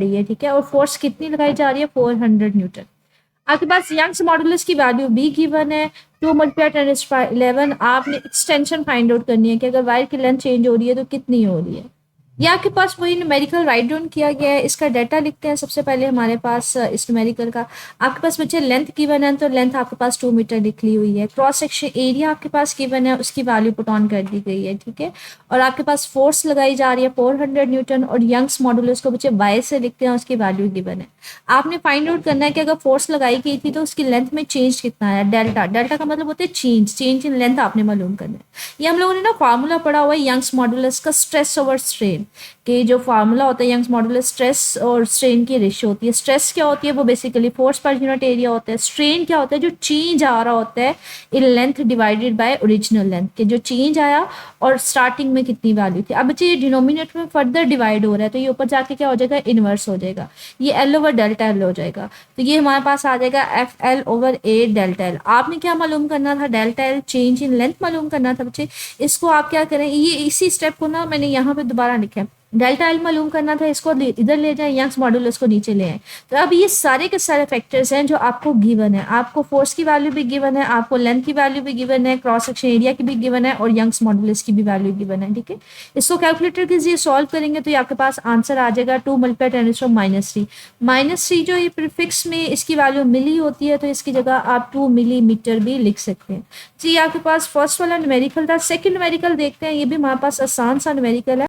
रही है, ठीक है, और फोर्स कितनी लगाई जा रही है, 400 न्यूटन। आपके पास यंग्स मॉडुलस की वैल्यू भी गिवन है, 2 × 10⁻11। आपने एक्सटेंशन फाइंड आउट करनी है कि अगर वायर की लेंथ चेंज हो रही है तो कितनी हो रही है। ये आपके पास वही न्यूमेरिकल राइट डाउन किया गया है। इसका डाटा लिखते हैं सबसे पहले हमारे पास इस न्यूमेरिकल का। आपके पास बच्चे लेंथ गिवन है तो लेंथ आपके पास 2 मीटर लिख ली हुई है। क्रॉस सेक्शन एरिया आपके पास गिवन है, उसकी वैल्यू पुट ऑन कर दी गई है, ठीक है। और आपके पास फोर्स लगाई जा रही है 400 न्यूटन, और यंग्स मॉडुलस को बच्चे वाई से लिखते हैं, उसकी वैल्यू गिवन है। आपने फाइंड आउट करना है कि अगर फोर्स लगाई गई थी तो उसकी लेंथ में चेंज कितना है, डेल्टा। डेल्टा का मतलब होता है चेंज इन लेंथ आपने मालूम करना है। ये हम लोगों ने ना फार्मूला पढ़ा हुआ है यंग्स मॉडुलस का, स्ट्रेस ओवर स्ट्रेन के जो फार्मूला होता है यंग्स मॉडुलस स्ट्रेस और स्ट्रेन की रेशियो होती है। स्ट्रेस क्या होती है, वो basically force per unit area होता है। स्ट्रेन क्या होता है, जो चेंज आ रहा होता है in length divided by original length, के जो चेंज आया और स्टार्टिंग में कितनी वैल्यू थी। अब बच्चे ये डिनोमिनेटर में फर्दर डिवाइड हो रहा है तो ये ऊपर जाके क्या हो जाएगा, इनवर्स हो जाएगा, ये एल ओवर डेल्टा एल हो जाएगा। तो ये हमारे पास आ जाएगा एफ एल ओवर ए डेल्टा एल। आपने क्या मालूम करना था, delta L change in length मालूम करना था बच्चे। इसको आप क्या करें, ये इसी स्टेप को ना मैंने यहाँ पे दोबारा लिखा है, डेल्टा एल मालूम करना था, इसको इधर ले जाए, यंग्स मॉडुलस को नीचे ले आए। तो अब ये सारे के सारे फैक्टर्स हैं जो आपको गिवन है। आपको फोर्स की वैल्यू भी गिवन है, आपको लेंथ की वैल्यू भी गिवन है, क्रॉस सेक्शन एरिया की भी गिवन है, और यंग्स मॉडुलस की भी वैल्यू गिवन है, ठीक है। इसको कैलकुलेटर के जरिए सॉल्व करेंगे तो ये आपके पास आंसर आ जाएगा 2 × 10⁻³ -3 जो ये प्रीफिक्स में इसकी वैल्यू मिली होती है तो इसकी जगह आप 2 मिलीमीटर भी लिख सकते हैं जी। आपके पास फर्स्ट वाला न्यूमेरिकल था। सेकंड न्यूमेरिकल देखते हैं, ये भी हमारे पास आसान सा न्यूमेरिकल है।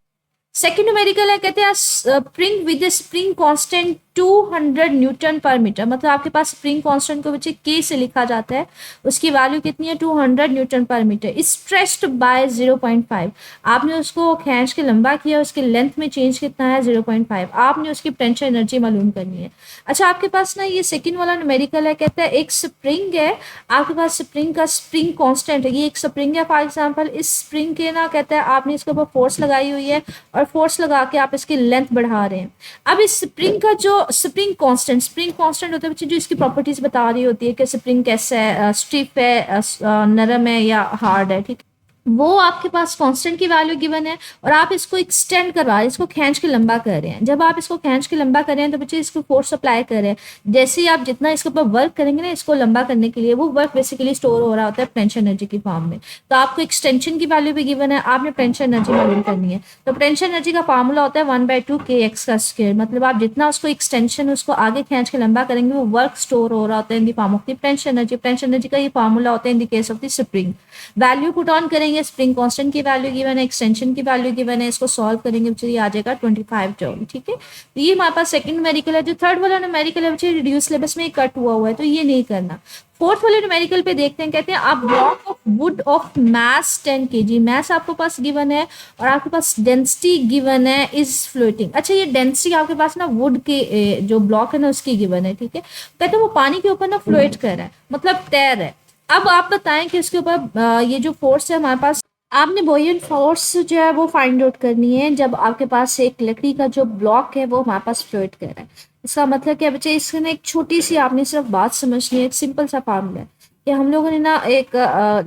सेकेंड न्यूमेरिकल है, कहते हैं spring with spring constant 200 Newton पर मीटर। मतलब आपके पास स्प्रिंग कांस्टेंट को बच्चे के से लिखा जाता है, उसकी वैल्यू कितनी है, 200 न्यूटन पर मीटर। स्ट्रेस्ड बाय 0.5, आपने उसको खींच के लंबा किया, उसकी लेंथ में चेंज कितना है, 0.5। आपने उसकी पोटेंशियल एनर्जी मालूम करनी है। अच्छा, आपके पास ना ये सेकेंड वाला न्यूमेरिकल है, कहता है एक स्प्रिंग है, आपके पास स्प्रिंग का स्प्रिंग कांस्टेंट है, ये एक स्प्रिंग है फॉर एग्जांपल। इस स्प्रिंग के ना कहता है आपने इसके ऊपर फोर्स लगाई हुई है और फोर्स लगा के आप इसकी लेंथ बढ़ा रहे हैं। अब इस स्प्रिंग का जो स्प्रिंग कांस्टेंट होता है बच्चे, जो इसकी प्रॉपर्टीज बता रही होती है कि स्प्रिंग कैसा है, स्टिफ है, नरम है या हार्ड है, ठीक है, वो आपके पास कांस्टेंट की वैल्यू गिवन है। और आप इसको एक्सटेंड करवा रहे हैं, इसको खींच के लंबा कर रहे हैं। जब आप इसको खींच के लंबा कर रहे हैं तो बच्चे इसको फोर्स अप्लाई कर रहे हैं। जैसे ही आप जितना इसके ऊपर वर्क करेंगे ना इसको लंबा करने के लिए, वो वर्क बेसिकली स्टोर हो रहा होता है पोटेंशियल एनर्जी की फॉर्म में। तो आपको एक्सटेंशन की वैल्यू भी गिवन है, आपने पोटेंशियल एनर्जी मालूम करनी है। तो पोटेंशियल एनर्जी का फार्मूला होता है 1/2 kx का स्क्वायर। मतलब आप जितना उसको एक्सटेंशन उसको आगे खींच के लंबा करेंगे वो वर्क स्टोर हो रहा होता है in the form of the potential energy. Potential energy का ये फार्मूला होता है in the case of the spring. Value put on करेंगे, स्प्रिंग कांस्टेंट की वैल्यू गिवन है, एक्सटेंशन की वैल्यू गिवन है, इसको सॉल्व करेंगे बच्चे आ जाएगा 25 जूल, ठीक है। तो ये हमारे पास सेकंड न्यूमेरिकल है। जो थर्ड वाला न्यूमेरिकल है बच्चे रिड्यूस सिलेबस में कट हुआ है तो ये नहीं करना। फोर्थ वाले न्यूमेरिकल पे देखते हैं, कहते हैं आप block of would of mass 10 kg, मास आपके पास गिवन है और आपके पास डेंसिटी गिवन है इज फ्लोटिंग। अच्छा, ये डेंसिटी आपके पास ना वुड के जो ब्लॉक है ना उसकी गिवन है, ठीक है। कहते हैं वो पानी के ऊपर ना फ्लोट कर रहा है, मतलब तैर रहा है। अब आप बताएं कि इसके ऊपर ये जो फोर्स है हमारे पास, आपने बॉयंट फोर्स जो है वो फाइंड आउट करनी है जब आपके पास एक लकड़ी का जो ब्लॉक है वो हमारे पास फ्लोट कर रहा है। इसका मतलब क्या बच्चे, इसमें एक छोटी सी आपने सिर्फ बात समझनी है, एक सिंपल सा फार्मूला है कि हम लोगों ने ना एक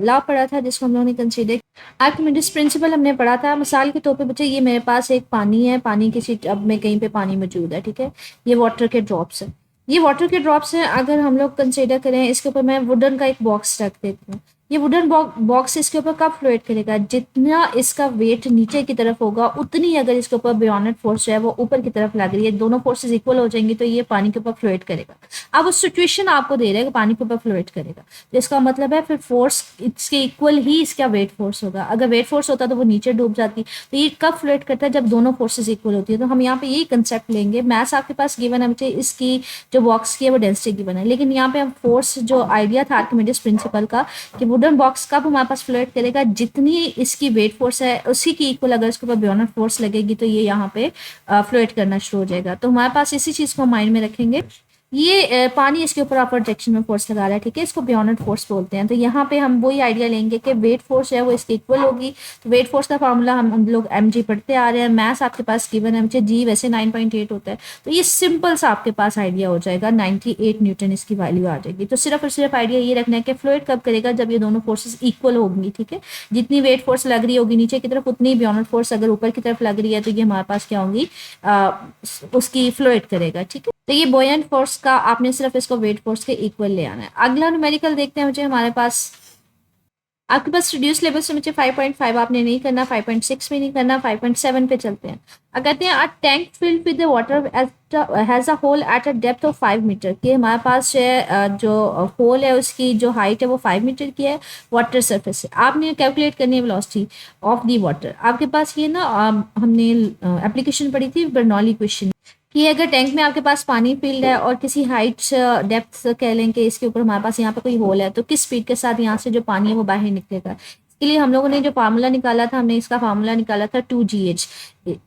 लॉ पढ़ा था जिसको हम लोगों ने कंसीडर आर्किमिडीज प्रिंसिपल हमने पढ़ा था। मिसाल के तौर पे बच्चे ये मेरे पास एक पानी है, पानी किसी टब में कहीं पे पानी मौजूद है, ठीक है। ये वाटर के ड्रॉप्स है, ये वाटर के ड्रॉप्स हैं। अगर हम लोग कंसीडर करें इसके ऊपर मैं वुडन का एक बॉक्स रख देती हूँ। ये वुडन बॉक्स इसके ऊपर कब फ्लोट करेगा, जितना इसका वेट नीचे की तरफ होगा उतनी अगर इसके ऊपर बियॉन्ड फोर्स है वो ऊपर की तरफ लग रही है, दोनों फोर्सेस इक्वल हो जाएंगी तो ये पानी के ऊपर फ्लोट करेगा। अब उस सिचुएशन आपको दे रहा है कि पानी के ऊपर फ्लोट करेगा, तो इसका मतलब है फिर फोर्स इसके इक्वल ही इसका वेट फोर्स होगा। अगर वेट फोर्स होता तो वो नीचे डूब जाती। तो ये कब फ्लोट करता है, जब दोनों फोर्सेज इक्वल होती है। तो हम यहाँ पे यही कंसेप्ट लेंगे। मैथ्स आपके पास गिवन है बच्चे, इसकी जो बॉक्स की है वो डेंसिटी गिवन है, लेकिन यहाँ पे हम फोर्स जो आइडिया था आर्किमिडीज प्रिंसिपल का कि वुडन बॉक्स कब हमारे पास फ्लोट करेगा, जितनी इसकी वेट फोर्स है उसी की इक्वल अगर इसके ऊपर बियॉन्ड फोर्स लगेगी तो ये यहाँ पे फ्लोट करना शुरू हो जाएगा। तो हमारे पास इसी चीज को माइंड में रखेंगे। ये पानी इसके ऊपर अपर डायरेक्शन में फोर्स लगा रहा है, ठीक है, इसको बियॉन्ड फोर्स बोलते हैं। तो यहाँ पे हम वही आइडिया लेंगे कि वेट फोर्स है वो इसके इक्वल होगी। तो वेट फोर्स का फार्मूला हम लोग mg पढ़ते आ रहे हैं, मैथ्स आपके पास गिवन है, जी वैसे 9.8 होता है। तो ये सिंपल सा आपके पास आइडिया हो जाएगा, 98 न्यूटन इसकी वैल्यू आ जाएगी। तो सिर्फ और सिर्फ आइडिया ये रखना है कि फ्लूइड कब करेगा, जब ये दोनों फोर्सेस इक्वल होंगी, ठीक है। जितनी वेट फोर्स लग रही होगी नीचे की तरफ, उतनी बियॉन्ड फोर्स अगर ऊपर की तरफ लग रही है तो ये हमारे पास क्या होंगी, उसकी फ्लूइड करेगा, ठीक है। तो ये बॉयंट फोर्स का आपने सिर्फ इसको वेट फोर्स के इक्वल ले आना है। अगला न्यूमेरिकल देखते हैं। मुझे हमारे पास आपके पास रिड्यूस लेवल से मुझे 5.5 आपने नहीं करना, 5.6 में नहीं करना, 5.7 पे चलते हैं। अब कहते हैं a tank filled with the water has a hole at a depth of 5 metre, कि हमारे पास जो होल है उसकी जो हाइट है वो 5 मीटर की है वाटर सरफेस से। आपने कैलकुलेट करनी है वेलोसिटी ऑफ दी वाटर। आपके पास ये ना हमने एप्लीकेशन पढ़ी थी बर्नौली इक्वेशन, कि अगर टैंक में आपके पास पानी फील्ड है और किसी हाइट डेप्थ कह लें कि इसके ऊपर हमारे पास यहाँ पे कोई होल है, तो किस स्पीड के साथ यहाँ से जो पानी है वो बाहर निकलेगा। इसके लिए हम लोगों ने जो फार्मूला निकाला था, हमने इसका फार्मूला निकाला था 2gh,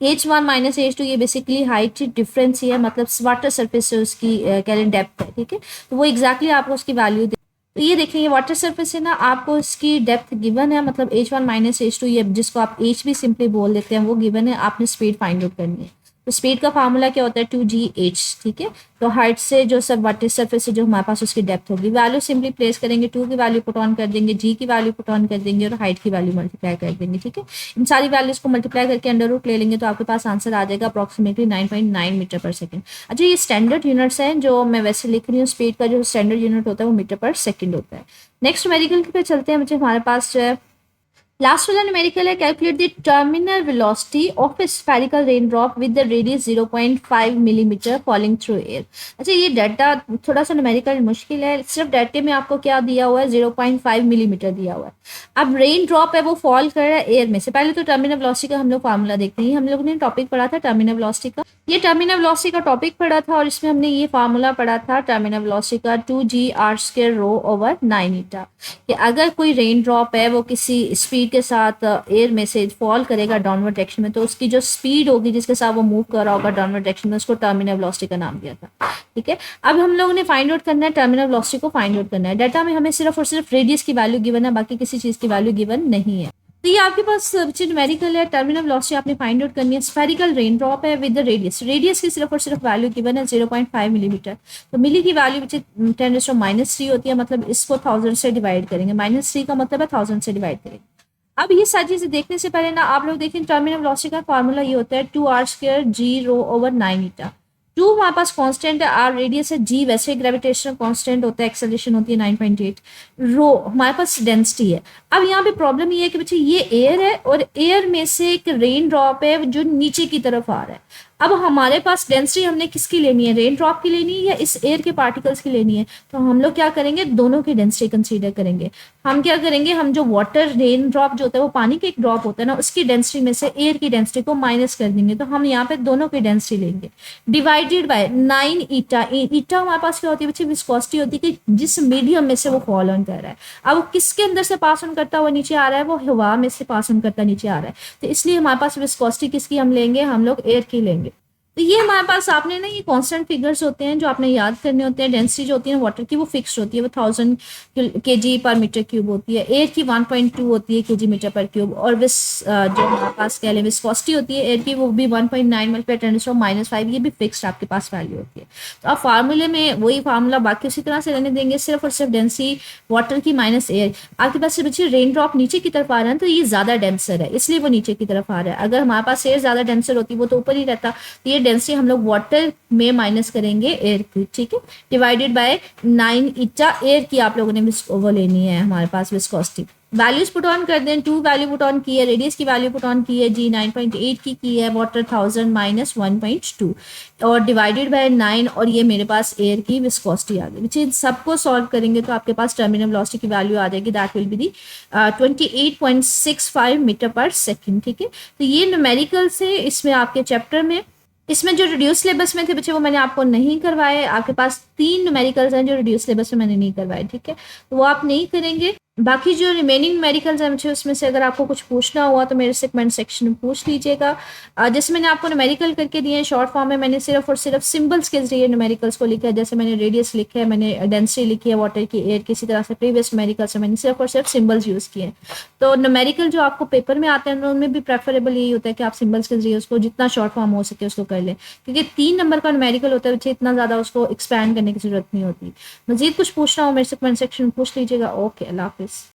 h1 माइनस h2, ये बेसिकली हाइट डिफरेंस ही है, मतलब वाटर सरफेस से उसकी कह लें डेप्थ है, ठीक है। तो वो एग्जैक्टली आपको उसकी वैल्यू, तो ये देखें ये वाटर सरफेस है ना, आपको इसकी डेप्थ गिवन है, मतलब h1 माइनस h2, ये जिसको आप h भी सिंपली बोल देते हैं, वो गिवन है। आपने स्पीड फाइंड आउट करनी है। तो स्पीड का फार्मूला क्या होता है, 2gh, ठीक है। तो हाइट से जो सब वाटर सरफेस से जो हमारे पास उसकी डेप्थ होगी, वैल्यू सिंपली प्लेस करेंगे, 2 की वैल्यू पुट ऑन कर देंगे, g की वैल्यू पुट ऑन कर देंगे और हाइट की वैल्यू मल्टीप्लाई कर देंगे, ठीक है। इन सारी वैल्यूज को मल्टीप्लाई करके अंडर रूट ले लेंगे तो आपके पास आंसर आ जाएगा अप्रॉक्सीमेटली 9.9 मीटर पर सेकंड। अच्छा, ये स्टैंडर्ड यूनिट्स हैं जो मैं वैसे लिख रही हूँ, स्पीड का जो स्टैंडर्ड यूनिट होता है वो मीटर पर सेकंड होता है। नेक्स्ट न्यूमेरिकल पे चलते हैं। मुझे हमारे पास जो है लास्ट वाला न्यूमेरिकल है, calculate the terminal velocity of A spherical rain drop with the radius 0.5 millimetre falling through air. अच्छा, ये डाटा थोड़ा सा न्यूमेरिकल मुश्किल है, सिर्फ डाटे में आपको क्या दिया हुआ है, 0.5 मिलीमीटर दिया हुआ है। अब रेन ड्रॉप है वो फॉल कर रहा है एयर में से। पहले तो टर्मिनल वेलोसिटी का हम लोग फार्मूला देखते हैं। हम लोगों ने टॉपिक पढ़ा था टर्मिनल वेलोसिटी का, ये टर्मिनल वेलोसिटी का टॉपिक पढ़ा था और इसमें हमने ये फार्मूला पढ़ा था टर्मिनल वेलोसिटी का 2g r² ⁻⁹ कि अगर कोई रेन ड्रॉप है वो किसी स्पीड के साथ एयर में से फॉल करेगा डाउनवर्ड डायरेक्शन में, तो उसकी जो स्पीड होगी जिसके साथ वो मूव कर रहा होगा डाउनवर्ड डायरेक्शन में, उसको टर्मिनल वेलोसिटी का नाम दिया था, ठीक है। अब हम लोगों ने फाइंड आउट करना है टर्मिनल वेलोसिटी को फाइंड आउट करना है। डाटा में हमें सिर्फ और सिर्फ रेडियस की वैल्यू गिवन है, बाकी किसी चीज की वैल्यू गिवन नहीं है। तो ये आपके पास न्यूमेरिकल है, टर्मिनल वेलोसिटी आपने फाइंड आउट करनी है। स्फेरिकल रेन ड्रॉप है विद द रेडियस की सिर्फ और सिर्फ वैल्यू गिवन है 0.5 मिलीमीटर। तो मिली की वैल्यू विच 10⁻³ होती है, मतलब इसको 1000 से डिवाइड करेंगे, -3 का मतलब है 1000 से डिवाइड करेंगे। अब ये सारी चीजें देखने से पहले ना आप लोग देखें टर्मिनल वेलोसिटी का फार्मूला ये होता है 2r² g⁻⁹ 2 हमारे पास कांस्टेंट है, आर रेडियस है, जी वैसे ग्रेविटेशनल कांस्टेंट होता है, एक्सेलरेशन होती है 9.8, रो हमारे पास डेंसिटी है। अब यहाँ पे प्रॉब्लम ये है कि बच्चे ये एयर है और एयर में से एक रेन ड्रॉप है जो नीचे की तरफ आ रहा है। अब हमारे पास डेंसिटी हमने किसकी लेनी है, रेन ड्रॉप की लेनी है या इस एयर के पार्टिकल्स की लेनी है। तो हम लोग क्या करेंगे, दोनों की डेंसिटी कंसीडर करेंगे। हम क्या करेंगे, हम जो वाटर रेन ड्रॉप जो होता है वो पानी के एक ड्रॉप होता है ना, उसकी डेंसिटी में से एयर की डेंसिटी को माइनस कर देंगे। तो हम यहाँ पे दोनों की डेंसिटी लेंगे डिवाइडेड बाय 9 ईटा। ईटा हमारे पास क्या होती है बच्चे, विस्कोसिटी होती है कि जिस मीडियम में से वो फॉल ऑन कर रहा है। अब वो किसके अंदर से पास ऑन करता हुआ नीचे आ रहा है, वो हवा में से पास ऑन करता नीचे आ रहा है। तो इसलिए हमारे पास विस्कोसिटी किसकी हम लेंगे, हम लोग एयर की लेंगे। तो ये हमारे पास आपने ना ये कांस्टेंट फिगर्स होते हैं जो आपने याद करने होते हैं। डेंसिटी जो होती है वाटर की वो फिक्स्ड होती है, वो 1000 kg पर मीटर क्यूब होती है। एयर की 1.2 होती है kg मीटर पर क्यूब। और जो हमारे पास कह लें विस्कोसिटी होती है एयर की, वो भी 1.9 × 10⁻⁵, ये भी फिक्स्ड आपके पास वैल्यू होती है। तो आप फार्मूले में वही फार्मूला बाकी उसी तरह से रहने देंगे, सिर्फ और सिर्फ डेंसिटी वाटर की माइनस एयर। आपके पास बच्चे रेन ड्रॉप नीचे की तरफ आ रहा है तो ये ज्यादा डेंसर है, इसलिए वो नीचे की तरफ आ रहा है। अगर हमारे पास एयर ज्यादा डेंसर होती वो तो ऊपर ही रहता। तो ये डेंसिटी हम लोग वाटर में माइनस करेंगे एयर की, ठीक है, डिवाइडेड बाय 9 ईटा। एयर की आप लोगों ने वो लेनी है हमारे पास विस्कोसिटी। वैल्यूज पुट ऑन कर दें, 2 वैल्यू पुट ऑन की है, रेडियस की वैल्यू पुट ऑन की है, जी 9.8 की है, वाटर 1000 - 1.2 और डिवाइडेड बाय 9 और ये मेरे पास एयर की विस्कोसिटी आ गई। विच इन सबको सॉल्व करेंगे तो आपके पास टर्मिनल वेलोसिटी की वैल्यू आ जाएगी, that will be the 28.65 metre per second, ठीक है। तो ये न्यूमेरिकल से इसमें आपके चैप्टर में, इसमें जो रिड्यूस सिलेबस में थे बच्चे वो मैंने आपको नहीं करवाए। आपके पास 3 न्यूमेरिकल्स हैं जो रिड्यूस सिलेबस में मैंने नहीं करवाए, ठीक है, तो वो आप नहीं करेंगे। बाकी जो रिमेनिंग न्यूमेरिकल्स हैं मुझे उसमें से अगर आपको कुछ पूछना हुआ तो मेरे से कमेंट सेक्शन में पूछ लीजिएगा। जैसे मैंने आपको न्यूमेरिकल करके दिए हैं शॉर्ट फॉर्म में, मैंने सिर्फ और सिर्फ सिंबल्स के जरिए न्यूमेरिकल्स को लिखा है। जैसे मैंने रेडियस लिखा है, मैंने डेंसिटी लिखी है वाटर की, एयर की, इसी तरह से प्रीवियस न्यूमेरिकल्स में मैंने सिर्फ और सिर्फ सिंबल्स यूज़ किए हैं। तो न्यूमेरिकल जो आपको पेपर में आते हैं उनमें भी प्रेफरेबल यही होता है कि आप सिंबल्स के जरिए उसको जितना शॉर्ट फॉर्म हो सके उसको कर लें, क्योंकि 3 नंबर का न्यूमेरिकल होता है, मुझे इतना ज़्यादा उसको एक्सपैंड करने की जरूरत नहीं होती। मजीद कुछ पूछना हो मेरे से कमेंट सेक्शन में पूछ लीजिएगा। ओके, अल्लाह हाफिज़।